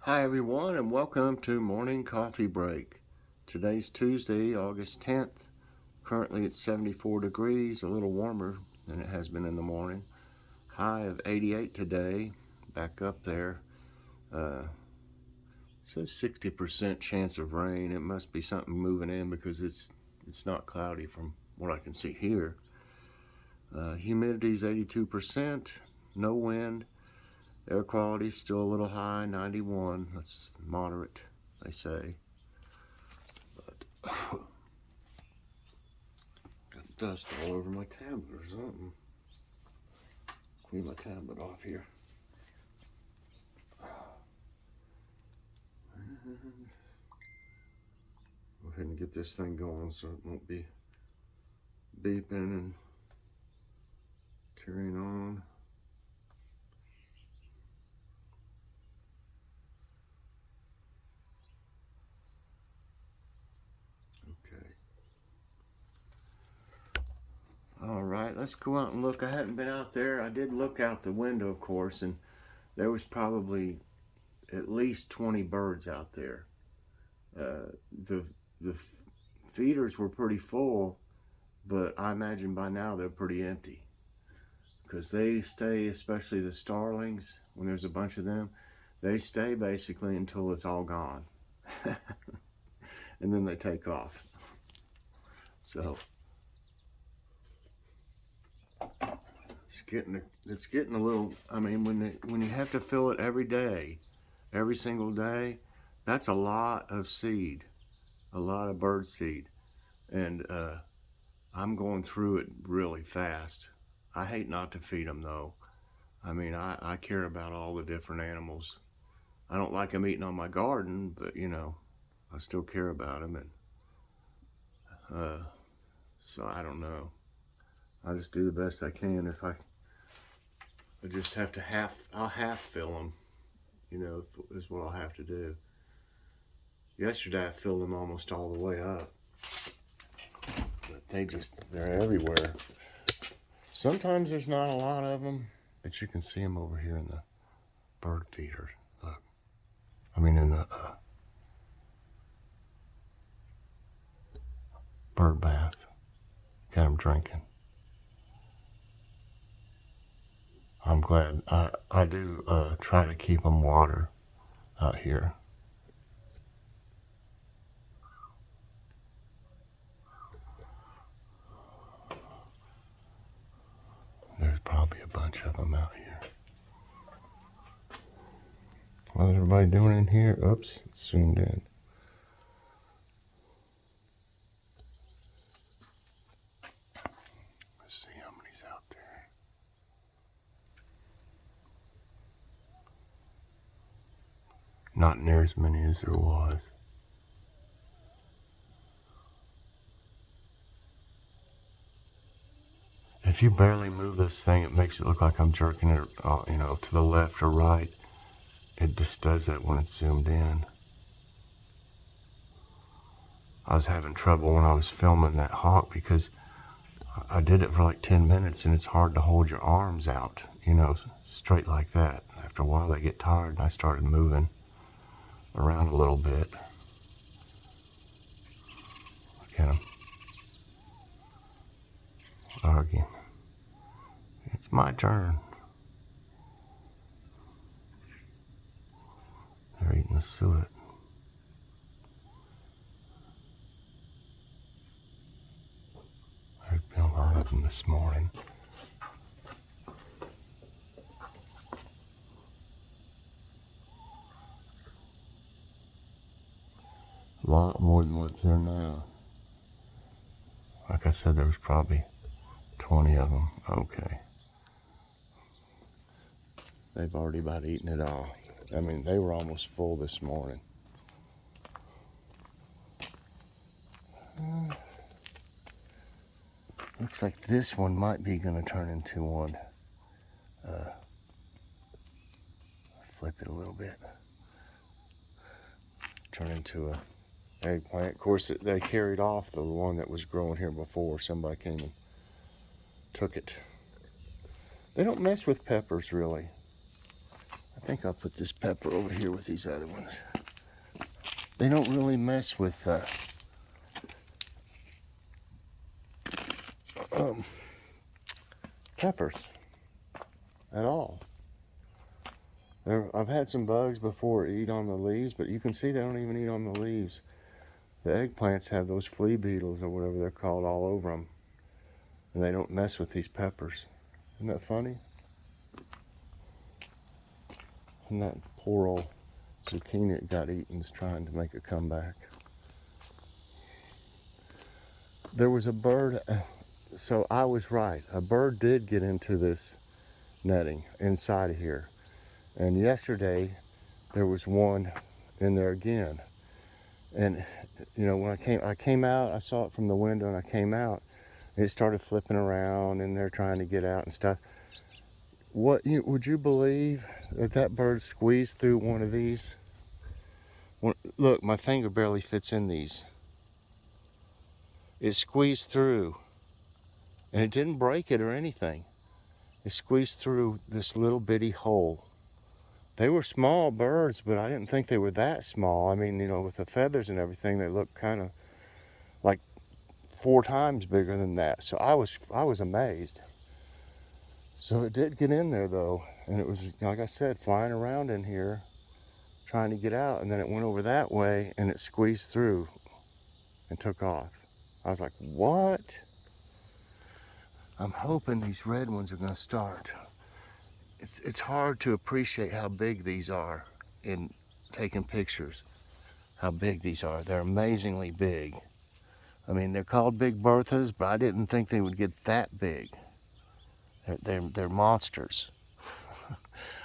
Hi everyone, and welcome to Morning Coffee Break. Today's Tuesday, August 10th. Currently it's 74 degrees, a little warmer than it has been in the morning. High of 88 today, back up there. Says 60% chance of rain. It must be something moving in because it's not cloudy from what I can see here. Humidity's 82%, no wind. Air quality still a little high, 91. That's moderate, they say. But got dust all over my tablet or something. Clean my tablet off here. Go ahead and get this thing going so it won't be beeping and carrying on. All right, let's go out and look. I hadn't been out there. I did look out the window, of course, and there was probably at least 20 birds out there. The feeders were pretty full, but I imagine by now they're pretty empty because they stay, especially the starlings, when there's a bunch of them, they stay basically until it's all gone. And then they take off. So it's getting a little, I mean, when you have to fill it every day, every single day, that's a lot of seed, a lot of bird seed. And I'm going through it really fast. I hate not to feed them though. I mean, I care about all the different animals. I don't like them eating on my garden, but you know, I still care about them. And so I don't know. I just do the best I can. If I just have to I'll half fill them, you know, is what I'll have to do. Yesterday I filled them almost all the way up, but they're everywhere. Sometimes there's not a lot of them, but you can see them over here in the bird feeders. Look, I mean in the bird bath. Got them drinking. I'm glad. I do try to keep them water out here. There's probably a bunch of them out here. What's everybody doing in here? Oops, it's zoomed in. Let's see how many's out there. Not near as many as there was. If you barely move this thing, it makes it look like I'm jerking it, you know, to the left or right. It just does that when it's zoomed in. I was having trouble when I was filming that hawk because I did it for like 10 minutes and it's hard to hold your arms out, you know, straight like that. After a while they get tired and I started moving around a little bit. Look at them. Arguing. It's my turn. They're eating the suet. There's been a lot of them this morning. A lot more than what's there now. Like I said, there was probably 20 of them. Okay. They've already about eaten it all. I mean, they were almost full this morning. Looks like this one might be going to turn into one. Flip it a little bit. Turn into a eggplant. Of course, they carried off the one that was growing here before. Somebody came and took it. They don't mess with peppers, really. I think I'll put this pepper over here with these other ones. They don't really mess with peppers at all. I've had some bugs before eat on the leaves, but you can see they don't even eat on the leaves. The eggplants have those flea beetles or whatever they're called all over them, and they don't mess with these peppers. Isn't that funny? And that poor old zucchini that got eaten is trying to make a comeback. There was a bird, so I was right. A bird did get into this netting inside of here. And yesterday, there was one in there again. And, you know, when I came out, I saw it from the window and I came out, and it started flipping around in there trying to get out and stuff. Would you believe that bird squeezed through one of these? Look, my finger barely fits in these. It squeezed through, and it didn't break it or anything. It squeezed through this little bitty hole. They were small birds, but I didn't think they were that small. I mean, you know, with the feathers and everything, they looked kind of like 4 times bigger than that. So I was amazed. So it did get in there though, and it was, like I said, flying around in here trying to get out, and then it went over that way and it squeezed through and took off. I was like, what? I'm hoping these red ones are going to start. It's hard to appreciate how big these are in taking pictures. How big these are. They're amazingly big. I mean, they're called Big Berthas, but I didn't think they would get that big. They're monsters.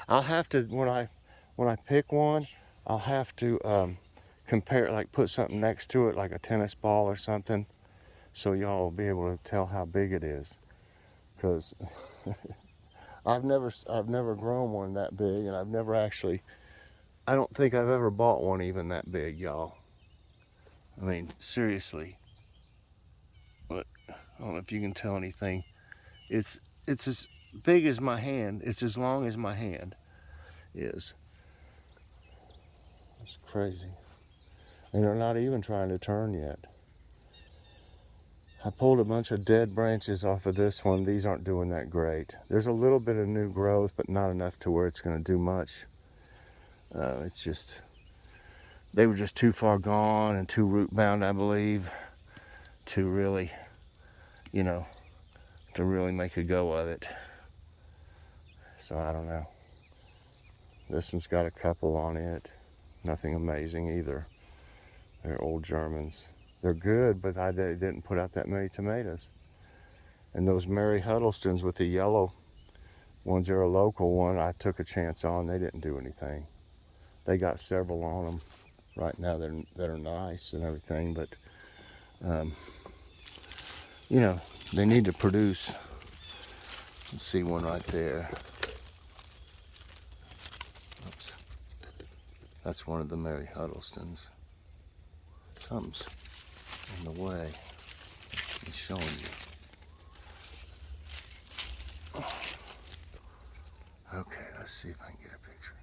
I'll have to, when I pick one, I'll have to compare, like put something next to it, like a tennis ball or something, so y'all will be able to tell how big it is. Because I've never grown one that big, and I've never actually, I don't think I've ever bought one even that big, y'all. I mean, seriously. But I don't know if you can tell anything. It's as big as my hand. It's as long as my hand is. It's crazy. And they're not even trying to turn yet. I pulled a bunch of dead branches off of this one. These aren't doing that great. There's a little bit of new growth, but not enough to where it's going to do much. It's just, they were just too far gone and too root bound, I believe, to really, you know, to really make a go of it. So I don't know. This one's got a couple on it. Nothing amazing either. They're old Germans. They're good, but they didn't put out that many tomatoes. And those Mary Huddlestons with the yellow ones, they're a local one, I took a chance on. They didn't do anything. They got several on them right now that are nice and everything, but you know, they need to produce. Let's see one right there. Oops. That's one of the Mary Huddlestons. Something's in the way. He's showing you. Okay, let's see if I can get a picture.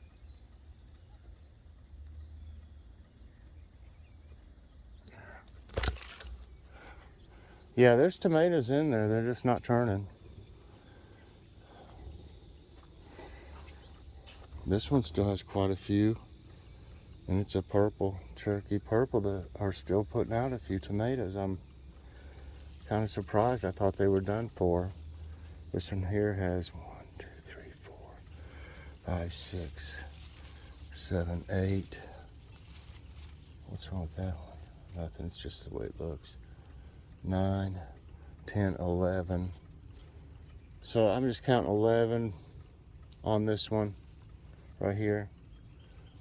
Yeah, there's tomatoes in there. They're just not turning. This one still has quite a few. And it's a purple, Cherokee purple, that are still putting out a few tomatoes. I'm kind of surprised. I thought they were done for. This one here has 1, 2, 3, 4, 5, 6, 7, 8. What's wrong with that one? Nothing, it's just the way it looks. 9, 10, 11. So I'm just counting 11 on this one right here.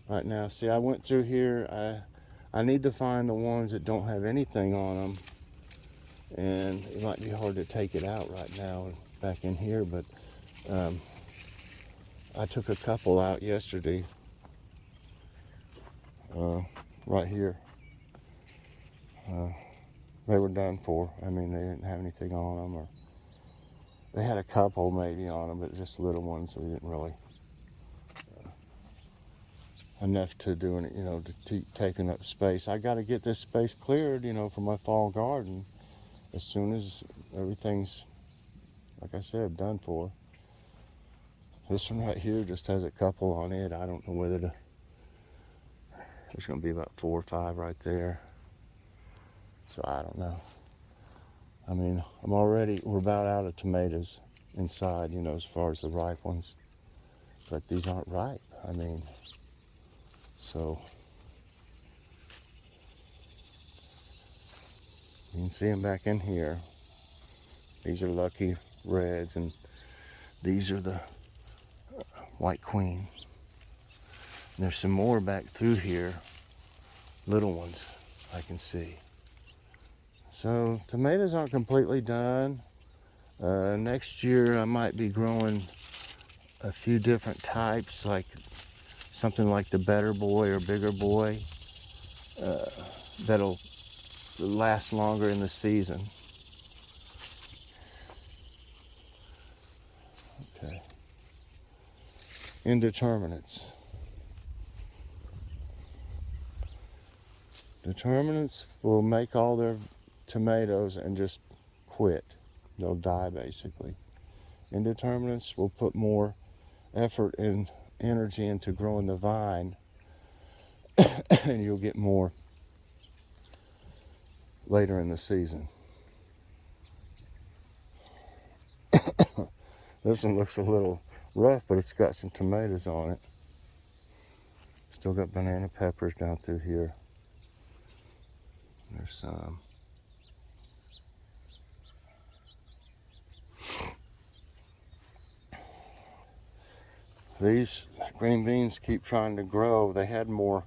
Right now, see, I went through here. I need to find the ones that don't have anything on them, and it might be hard to take it out right now back in here, but I took a couple out yesterday right here. They were done for. I mean, they didn't have anything on them, or they had a couple maybe on them, but just little ones, so they didn't really enough to do it, to keep taking up space. I got to get this space cleared, for my fall garden as soon as everything's, like I said, done for. This one right here just has a couple on it. I don't know whether to, there's going to be about 4 or 5 right there. So I don't know. I mean, we're about out of tomatoes inside, as far as the ripe ones. But these aren't ripe. I mean, so you can see them back in here. These are lucky reds, and these are the white queen. And there's some more back through here, little ones I can see. So tomatoes aren't completely done. Next year I might be growing a few different types, like something like the Better Boy or Bigger Boy, that'll last longer in the season. Okay. Indeterminates. Determinants will make all their tomatoes and just quit. They'll die basically. Indeterminates will put more effort and energy into growing the vine and you'll get more later in the season. This one looks a little rough, but it's got some tomatoes on it. Still got banana peppers down through here. There's some. These green beans keep trying to grow. They had more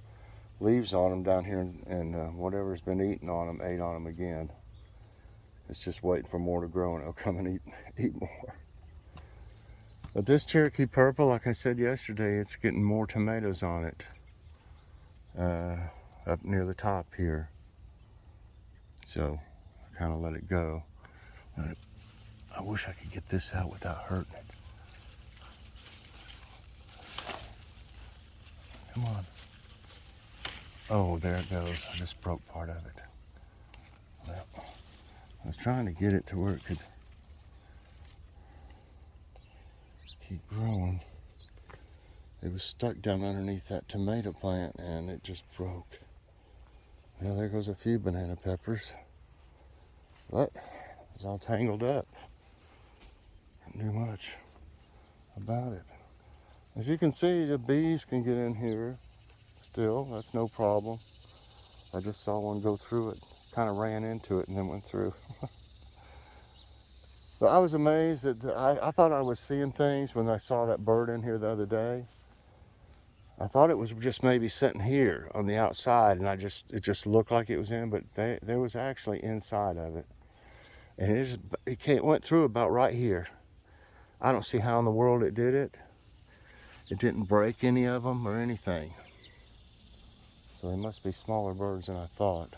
leaves on them down here, and whatever's been eating on them ate on them again. It's just waiting for more to grow, and it'll come and eat more. But this Cherokee Purple, like I said yesterday, it's getting more tomatoes on it up near the top here. So I kind of let it go. I wish I could get this out without hurting it. Come on. Oh, there it goes. I just broke part of it. Well, I was trying to get it to where it could keep growing. It was stuck down underneath that tomato plant and it just broke. Well, there goes a few banana peppers. But it's all tangled up. Can't do much about it. As you can see, the bees can get in here still. That's no problem. I just saw one go through it, kind of ran into it and then went through. But I was amazed that I thought I was seeing things when I saw that bird in here the other day. I thought it was just maybe sitting here on the outside, and it just looked like it was in, but there was actually inside of it. And it went through about right here. I don't see how in the world it did it. It didn't break any of them or anything. So they must be smaller birds than I thought.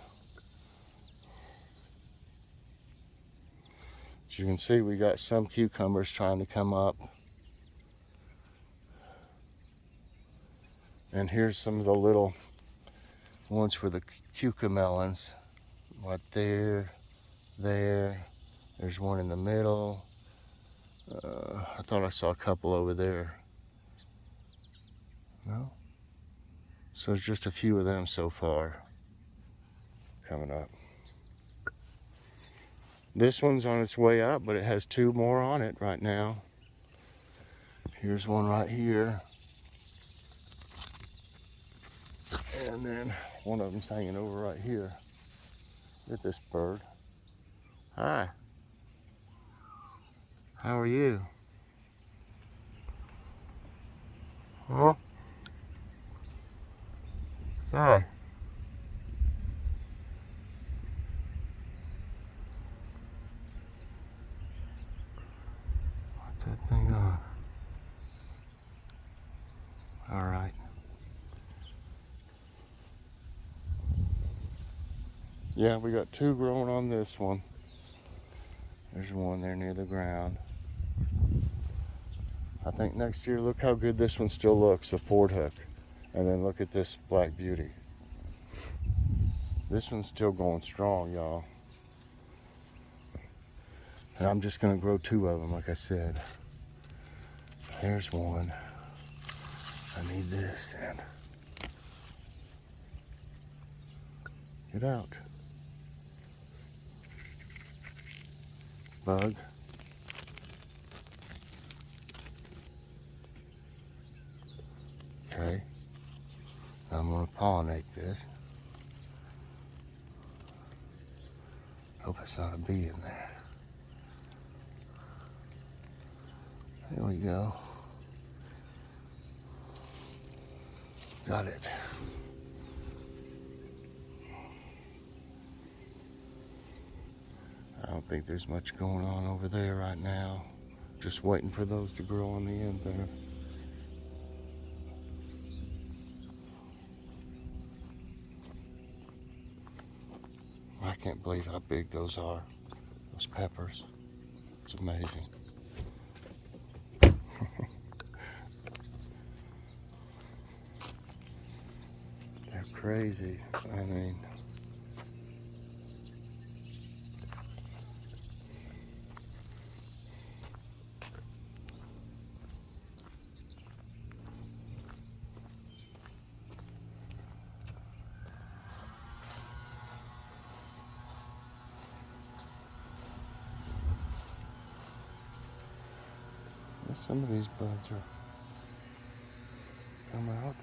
As you can see, we got some cucumbers trying to come up. And here's some of the little ones for the cucamelons. Right there, there. There's one in the middle. I thought I saw a couple over there. No? So there's just a few of them so far coming up. This one's on its way up, but it has 2 more on it right now. Here's one right here. And then one of them's hanging over right here. Look at this bird. Hi. How are you? Huh? Say. What's that thing on? All right. Yeah, we got 2 growing on this one. There's one there near the ground. I think next year, look how good this one still looks, the Ford hook. And then look at this black beauty. This one's still going strong, y'all. And I'm just gonna grow 2 of them, like I said. There's one. I need this, and get out. Bug. Okay. I'm gonna pollinate this. Hope it's not a bee in there. There we go. Got it. I don't think there's much going on over there right now. Just waiting for those to grow on the end there. I can't believe how big those are, those peppers. It's amazing. They're crazy. I mean, some of these buds are come out.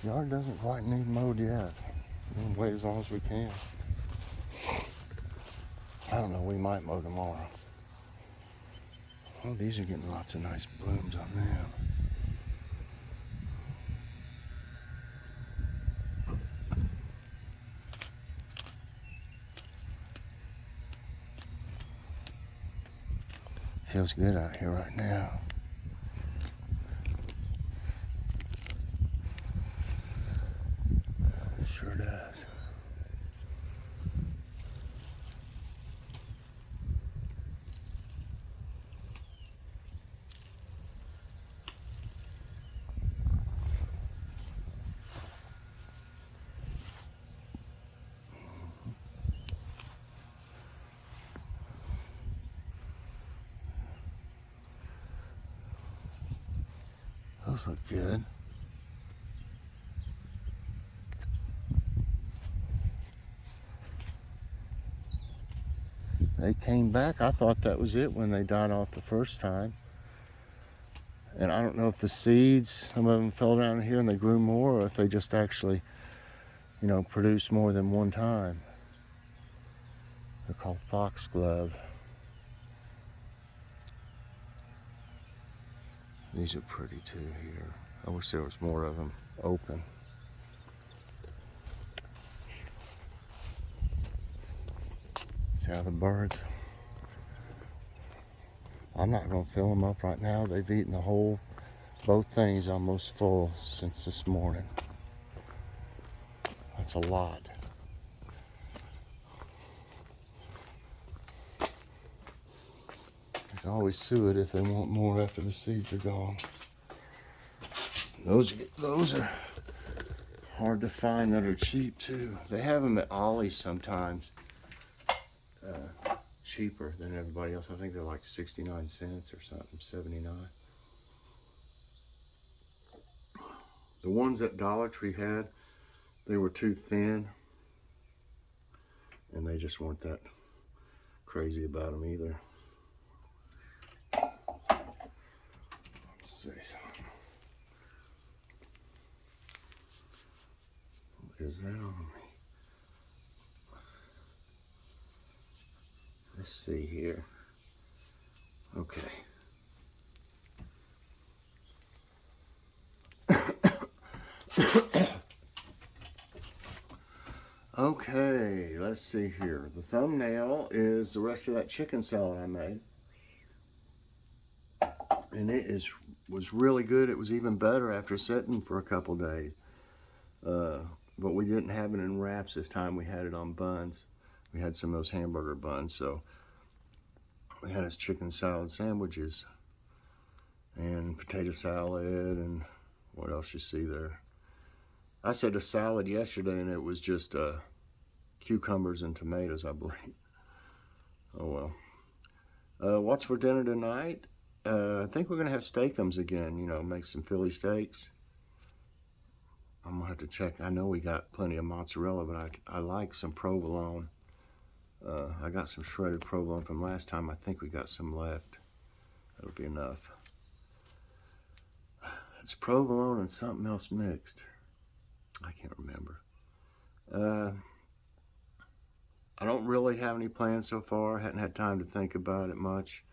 Yard doesn't quite need mowed yet. We'll wait as long as we can. I don't know, we might mow tomorrow. Oh, these are getting lots of nice blooms on them. Feels good out here right now. It sure does. Those look good. They came back. I thought that was it when they died off the first time. And I don't know if the seeds, some of them fell down here and they grew more, or if they just actually, produced more than one time. They're called foxglove. These are pretty too here. I wish there was more of them open. See how the birds, I'm not going to fill them up right now. They've eaten both things almost full since this morning. That's a lot. You can always sue it if they want more after the seeds are gone. Those are hard to find that are cheap too. They have them at Ollie's sometimes. Cheaper than everybody else. I think they're like 69 cents or something, 79. The ones that Dollar Tree had, they were too thin, and they just weren't that crazy about them either. Let's see something. What is that on me? Let's see here. Okay. Okay, let's see here. The thumbnail is the rest of that chicken salad I made. and was really good. It was even better after sitting for a couple days. But we didn't have it in wraps this time. We had it on buns. We had some of those hamburger buns, so we had us chicken salad sandwiches and potato salad and what else you see there. I said a salad yesterday, and it was just cucumbers and tomatoes, I believe. Oh well. What's for dinner tonight? I think we're gonna have steakums again. You know, make some Philly steaks. I'm gonna have to check. I know we got plenty of mozzarella, but I like some provolone. I got some shredded provolone from last time. I think we got some left. That'll be enough. It's provolone and something else mixed. I can't remember. I don't really have any plans so far. I hadn't had time to think about it much.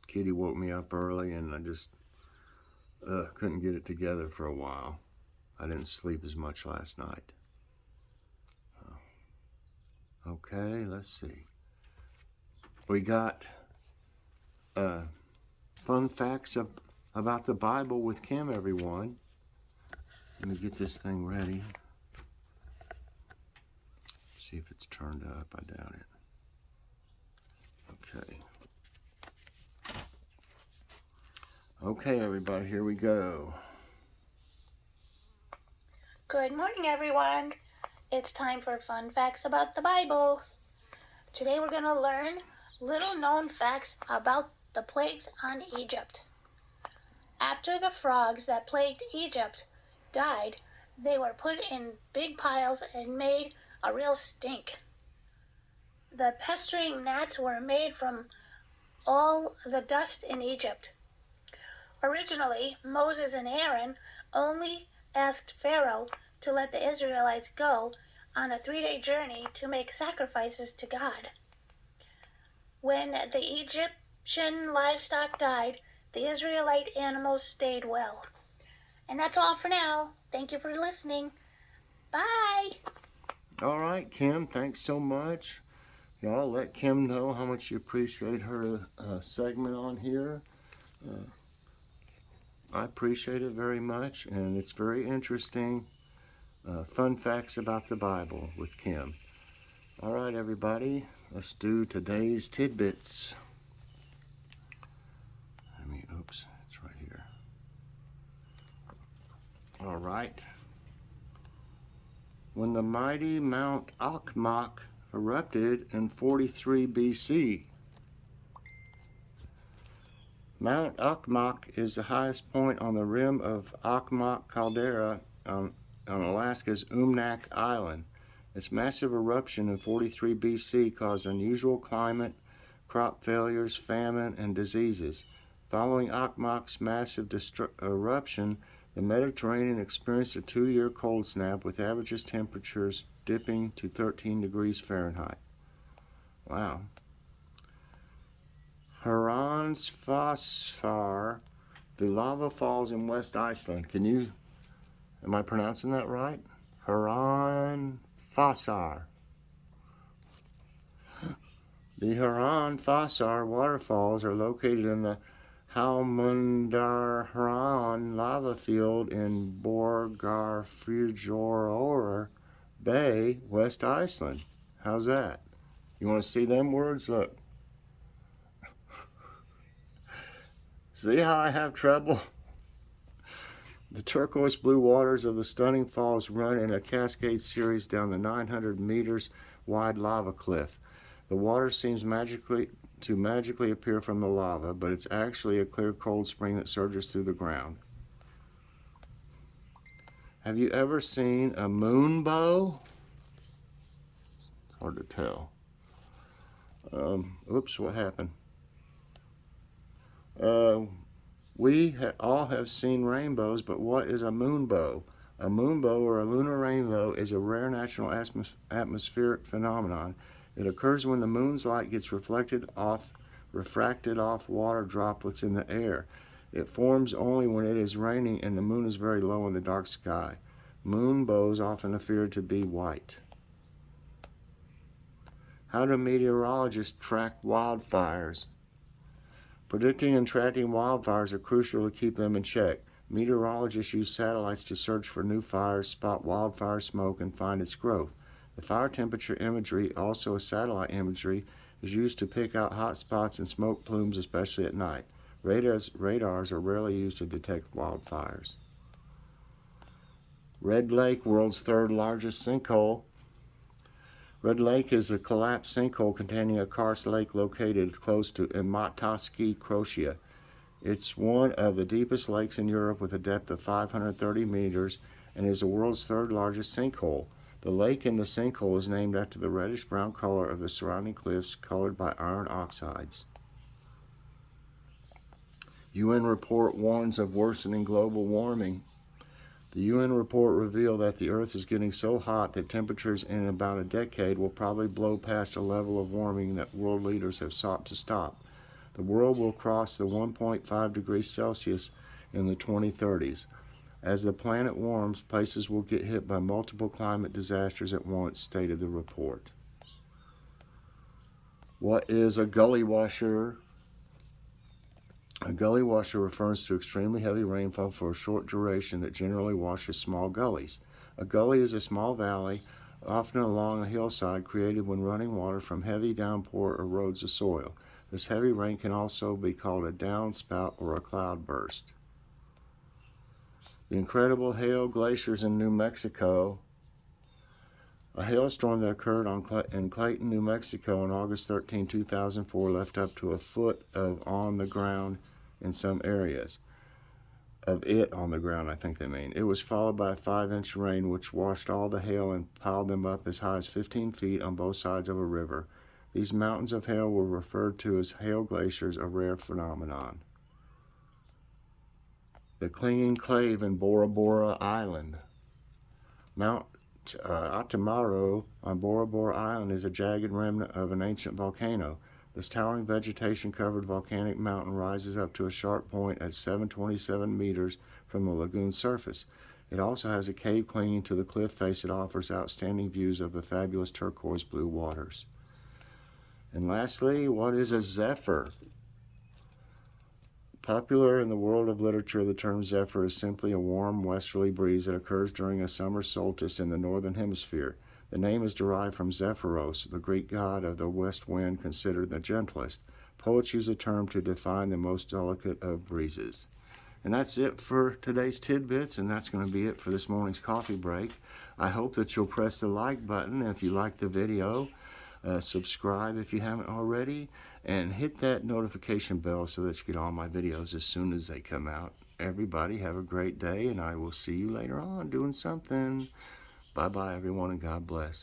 Kitty woke me up early, and I just couldn't get it together for a while. I didn't sleep as much last night. Okay, let's see. We got fun facts about the Bible with Kim, everyone. Let me get this thing ready. See if it's turned up. I doubt it. Okay. Okay, everybody, here we go. Good morning, everyone. It's time for fun facts about the Bible. Today we're going to learn little known facts about the plagues on Egypt. After the frogs that plagued Egypt died, they were put in big piles and made a real stink. The pestering gnats were made from all the dust in Egypt. Originally, Moses and Aaron only asked Pharaoh to let the Israelites go on a 3-day journey to make sacrifices to God. When the Egyptian livestock died, the Israelite animals stayed well. And that's all for now. Thank you for listening. Bye. All right, Kim, thanks so much. Y'all let Kim know how much you appreciate her segment on here. I appreciate it very much, and it's very interesting. Fun facts about the Bible with Kim. All right, everybody, let's do today's tidbits. Oops, it's right here. All right. When the mighty Mount Akmak erupted in 43 BC. Mount Akmak is the highest point on the rim of Akmak caldera on Alaska's Umnak Island. Its massive eruption in 43 BC caused unusual climate, crop failures, famine, and diseases. Following Akmak's massive eruption, the Mediterranean experienced a 2-year cold snap with average temperatures dipping to 13 degrees Fahrenheit. Wow. Hraunfossar, the lava falls in West Iceland. Am I pronouncing that right? Hraunfossar. The Hraunfossar waterfalls are located in the Hálmundarhraun lava field in Borgarfjörður Bay, West Iceland. How's that? You want to see them words? Look. See how I have trouble? The turquoise blue waters of the stunning falls run in a cascade series down the 900 meters wide lava cliff. The water seems magically appear from the lava, but it's actually a clear cold spring that surges through the ground. Have you ever seen a moonbow? It's hard to tell. Oops, what happened? We all have seen rainbows, but what is a moonbow? A moonbow, or a lunar rainbow, is a rare natural atmospheric phenomenon. It occurs when the moon's light gets refracted off water droplets in the air. It forms only when it is raining and the moon is very low in the dark sky. Moonbows often appear to be white. How do meteorologists track wildfires? Predicting and tracking wildfires are crucial to keep them in check. Meteorologists use satellites to search for new fires, spot wildfire smoke, and find its growth. The fire temperature imagery, also satellite imagery, is used to pick out hot spots and smoke plumes, especially at night. Radars are rarely used to detect wildfires. Red Lake, world's third largest sinkhole. Red Lake is a collapsed sinkhole containing a karst lake located close to Imatoski, Croatia. It's one of the deepest lakes in Europe with a depth of 530 meters and is the world's third largest sinkhole. The lake in the sinkhole is named after the reddish-brown color of the surrounding cliffs colored by iron oxides. UN report warns of worsening global warming. The UN report revealed that the Earth is getting so hot that temperatures in about a decade will probably blow past a level of warming that world leaders have sought to stop. The world will cross the 1.5 degrees Celsius in the 2030s. As the planet warms, places will get hit by multiple climate disasters at once, stated the report. What is a gully washer? A gully washer refers to extremely heavy rainfall for a short duration that generally washes small gullies. A gully is a small valley, often along a hillside, created when running water from heavy downpour erodes the soil. This heavy rain can also be called a downspout or a cloudburst. The incredible hail glaciers in New Mexico. A hailstorm that occurred in Clayton, New Mexico on August 13, 2004 left up to a foot of on the ground in some areas. Of it on the ground, I think they mean. It was followed by a 5-inch rain which washed all the hail and piled them up as high as 15 feet on both sides of a river. These mountains of hail were referred to as hail glaciers, a rare phenomenon. The clinging clave in Bora Bora Island. Mount Atamaro on Bora Bora Island is a jagged remnant of an ancient volcano. This towering vegetation-covered volcanic mountain rises up to a sharp point at 727 meters from the lagoon's surface. It also has a cave clinging to the cliff face that offers outstanding views of the fabulous turquoise blue waters. And lastly, what is a zephyr? Popular in the world of literature, the term zephyr is simply a warm westerly breeze that occurs during a summer solstice in the northern hemisphere. The name is derived from Zephyros, the Greek god of the west wind, considered the gentlest. Poets use the term to define the most delicate of breezes. And that's it for today's tidbits, and that's going to be it for this morning's coffee break. I hope that you'll press the like button if you like the video. Subscribe if you haven't already, and hit that notification bell so that you get all my videos as soon as they come out. Everybody have a great day, and I will see you later on doing something. Bye-bye, everyone, and God bless.